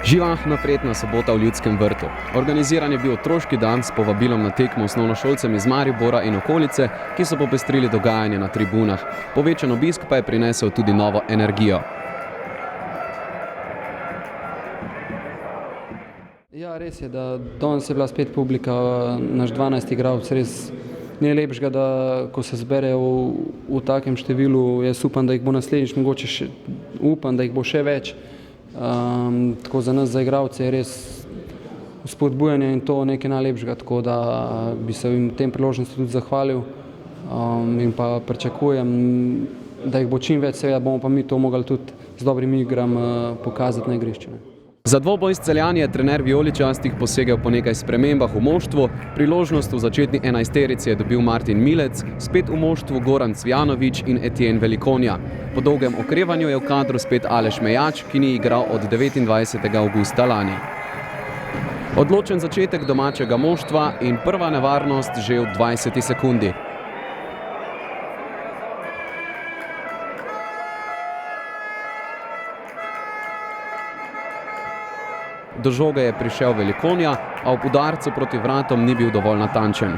Živahna prijetna sobota v Ljudskem vrtu. Organiziran je bil otroški dan s povabilom na tekmo osnovnošolcem iz Maribora in okolice, ki so popestrili dogajanje na tribunah. Povečan obisk pa je prinesel tudi novo energijo. Ja, res je, da danes je bila spet publika, naš 12 igralec, res ni lepšega, da ko se zberejo v takem številu, jaz upam, da jih bo naslednjič mogoče še, upam, da jih bo še več. Tako za nas, za igralce je res spodbujanje in to nekaj najlepšega, tako da bi se jim v tem priložnosti tudi zahvalil in pa pričakujem, da jih bo čim več, seveda bomo pa mi to mogli tudi z dobrim igram pokazati na igrišču. Za dvoboj s Celjani je trener vijoličastih posegel po nekaj spremembah v moštvu. Priložnost v začetni enajsterici je dobil Martin Milec, spet v moštvu Goran Cvijanović in Etienne Velikonja. Po dolgem okrevanju je v kadru spet Aleš Mejač, ki ni igral od 29. avgusta lani. Odločen začetek domačega moštva in prva nevarnost že v 20. sekundi. Do žoge je prišel Velikonja, a ob udarcu proti vratom ni bil dovolj natančen.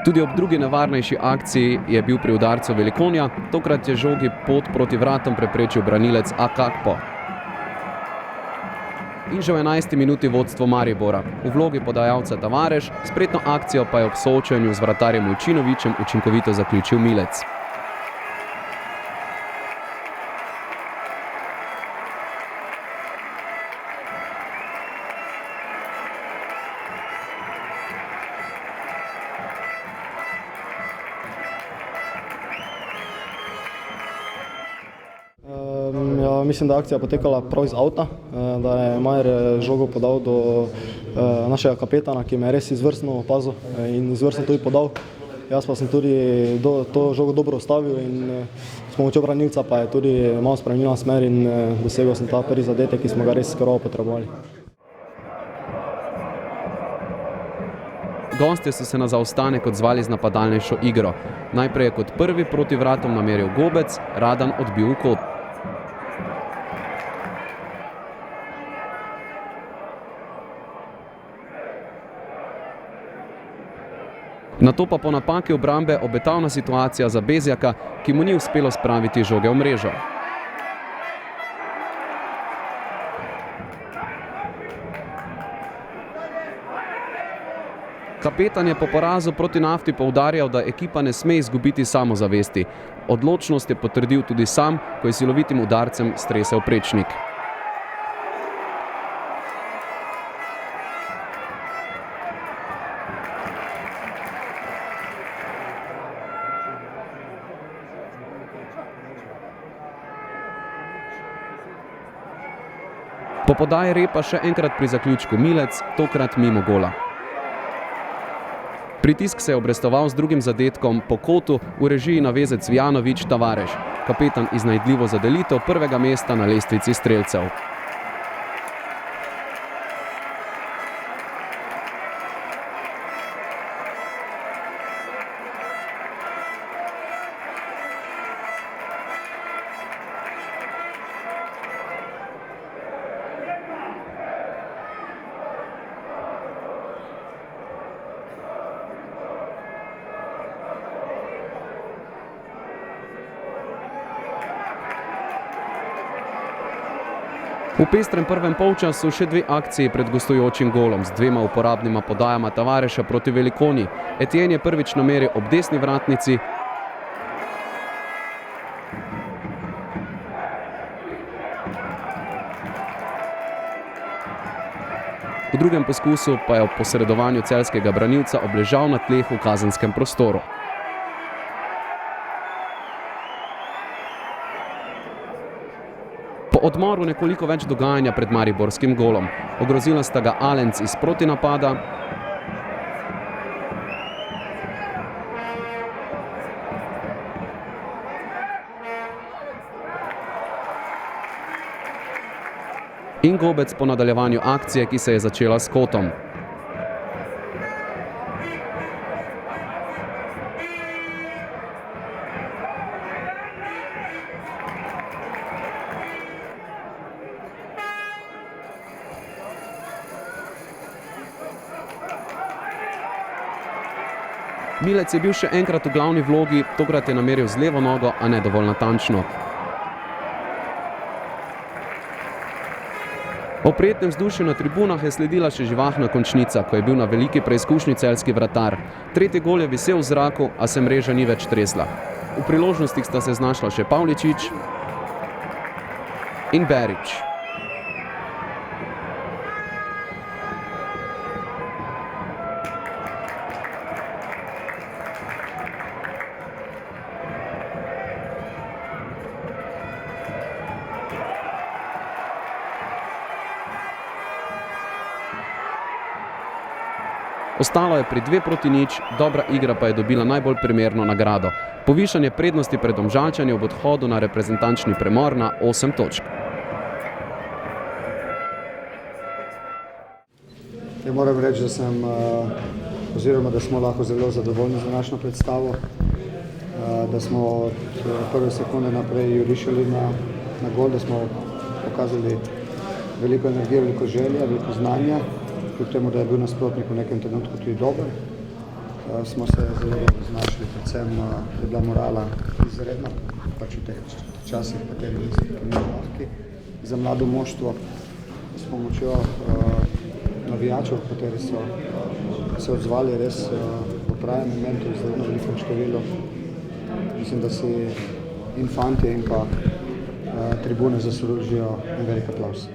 Tudi ob drugi nevarnejši akciji je bil pri udarcu Velikonja, tokrat je žogi pot proti vratom preprečil branilec Akakpo. In že v 11. minuti vodstvo Maribora. V vlogi podajalca Tavares, spretno akcijo pa je ob soočenju z vratarjem Vujčinovićem učinkovito zaključil Milec. Mislim, da je akcija potekala prav iz avta, da je Majer žogo podal do našega kapetana, ki me je res izvrstno opazil in izvrstno tudi podal. Jaz pa sem tudi to žogo dobro ustavil in s pomočjo branilca pa je tudi malo spremenila smer in dosegel sem ta prvi zadetek, ki smo ga res skoro potrebovali. Gostje so se na zaostanek odzvali z napadalnejšo igro. Najprej je kot prvi proti vratom nameril Gobec, Radan odbil v kot. Nato pa po napaki obrambe obetavna situacija za Bezjaka, ki mu ni uspelo spraviti žoge v mrežo. Kapetan je po porazu proti Nafti poudarjal, da ekipa ne sme izgubiti samozavesti. Odločnost je potrdil tudi sam, ko je silovitim udarcem stresel prečnik. Po podaji Repa še enkrat pri zaključku Milec, tokrat mimo gola. Pritisk se je obrestoval z drugim zadetkom po kotu v režiji naveze Cvijanović Tavares, kapetan iznajdljivo zadelitev prvega mesta na lestvici strelcev. V pestrem prvem polčasu še dve akciji pred gostujočim golom z dvema uporabnima podajama Tavareša proti Velikonji. Etienne je prvič nameril ob desni vratnici, v drugem poskusu pa je ob posredovanju celjskega branilca obležal na tleh v kazenskem prostoru. Po odmoru nekoliko več dogajanja pred mariborskim golom. Ogrozila sta ga Alenc iz protinapada in Gobec po nadaljevanju akcije, ki se je začela s kotom. Milec je bil še enkrat v glavni vlogi, tokrat je nameril z levo nogo, a ne dovolj natančno. O prijetnem vzdušju na tribunah je sledila še živahna končnica, ko je bil na veliki preizkušnji celjski vratar. Tretji gol je visel v zraku, a se mreža ni več tresla. V priložnostih sta se znašla še Pavličič in Berič. Ostalo je pri 2-0, dobra igra pa je dobila najbolj primerno nagrado. Povišanje prednosti pred Domžalčani ob odhodu na reprezentančni premor na 8 točk. Ja, moram reči, da smo lahko zelo zadovoljni z današnjo predstavo, da smo od prve sekunde naprej jurišali na gol, da smo pokazali veliko energije, veliko želje, veliko znanja. Kljub temu, da je bil nasprotnik v nekem trenutku tudi dober, smo se zelo dobro znašli, predvsem je bila morala izredna, pač v teh časih, kateri ni lahki za mlado moštvo, s pomočjo navijačev, kateri so se odzvali res v pravem momentu, v zelo velikem številu. Mislim, da si in fantje in pa tribune zaslužijo en velik aplavz.